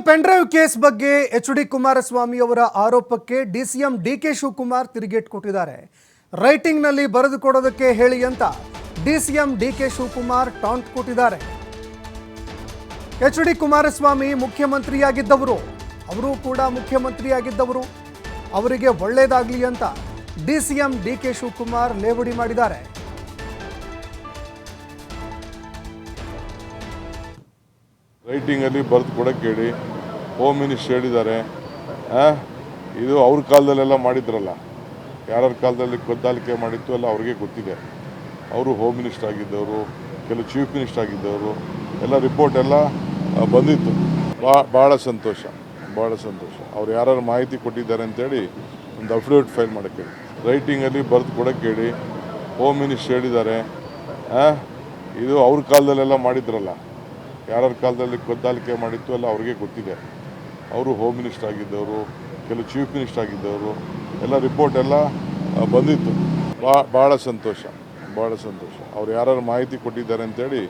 Pen drive case ಬಗ್ಗೆ H D. Kumaraswamy ಅವರ ಆರೋಪಕ್ಕೆ ಡಿಸಿಎಂ ಡಿ.ಕೆ. ಶಿವಕುಮಾರ್ ತಿರುಗೇಟು ಕೊಟ್ಟಿದ್ದಾರೆ. ರೈಟಿಂಗ್ನಲ್ಲಿ ಬರೆದು ಕೊಡೋದಕ್ಕೆ ಹೇಳಿ ಅಂತ ಡಿಸಿಎಂ ಡಿ.ಕೆ. ಶಿವಕುಮಾರ್ ಟಾಂಟ್ ಕೊಟ್ಟಿದ್ದಾರೆ. ಎಚ್.ಡಿ. ಕುಮಾರಸ್ವಾಮಿ ಮುಖ್ಯಮಂತ್ರಿಯಾಗಿದ್ದವರು, ಅವರು ಕೂಡ ಮುಖ್ಯಮಂತ್ರಿಯಾಗಿದ್ದವರು, ಅವರಿಗೆ ಒಳ್ಳೆಯದಾಗಲಿ ಅಂತ ಡಿಸಿಎಂ ಡಿ.ಕೆ. ಶಿವಕುಮಾರ್ ಲೇವಡಿ ಮಾಡಿದ್ದಾರೆ. ರೈಟಿಂಗಲ್ಲಿ ಬರೆದು ಕೊಡೋಕ್ಕೆ ಹೇಳಿ ಹೋಮ್ ಮಿನಿಸ್ಟರ್ ಹೇಳಿದ್ದಾರೆ. ಇದು ಅವ್ರ ಕಾಲದಲ್ಲೆಲ್ಲ ಮಾಡಿದ್ರಲ್ಲ, ಯಾರ್ಯಾರ ಕಾಲದಲ್ಲಿ ಕದ್ದಾಲಿಕೆ ಮಾಡಿತ್ತು ಎಲ್ಲ ಅವ್ರಿಗೆ ಗೊತ್ತಿದೆ. ಅವರು ಹೋಮ್ ಮಿನಿಸ್ಟರ್ ಆಗಿದ್ದವರು, ಕೆಲವು ಚೀಫ್ ಮಿನಿಸ್ಟರ್ ಆಗಿದ್ದವರು, ಎಲ್ಲ ರಿಪೋರ್ಟ್ ಎಲ್ಲ ಬಂದಿತ್ತು. ಭಾಳ ಸಂತೋಷ, ಭಾಳ ಸಂತೋಷ. ಅವ್ರು ಯಾರು ಮಾಹಿತಿ ಕೊಟ್ಟಿದ್ದಾರೆ ಅಂತೇಳಿ ಒಂದು ಅಫಿಡವಿಟ್ ಫೈಲ್ ಮಾಡೋಕ್ಕೆ ಹೇಳಿ, ರೈಟಿಂಗಲ್ಲಿ ಬರೆದು ಕೊಡೋಕ್ಕೆ ಹೇಳಿ ಹೋಮ್ ಮಿನಿಸ್ಟರ್ ಹೇಳಿದ್ದಾರೆ. ಇದು ಅವ್ರ ಕಾಲದಲ್ಲೆಲ್ಲ ಮಾಡಿದ್ರಲ್ಲ, ಯಾರ್ಯಾರ ಕಾಲದಲ್ಲಿ ಕದ್ದಾಲಿಕೆ ಮಾಡಿತ್ತು ಎಲ್ಲ ಅವ್ರಿಗೆ ಗೊತ್ತಿದೆ. ಅವರು ಹೋಮ್ ಮಿನಿಸ್ಟರ್ ಆಗಿದ್ದವರು, ಕೆಲವು ಚೀಫ್ ಮಿನಿಸ್ಟರ್ ಆಗಿದ್ದವರು, ಎಲ್ಲ ರಿಪೋರ್ಟ್ ಎಲ್ಲ ಬಂದಿತ್ತು. ಭಾಳ ಸಂತೋಷ, ಭಾಳ ಸಂತೋಷ. ಅವ್ರು ಯಾರು ಮಾಹಿತಿ ಕೊಟ್ಟಿದ್ದಾರೆ ಅಂತೇಳಿ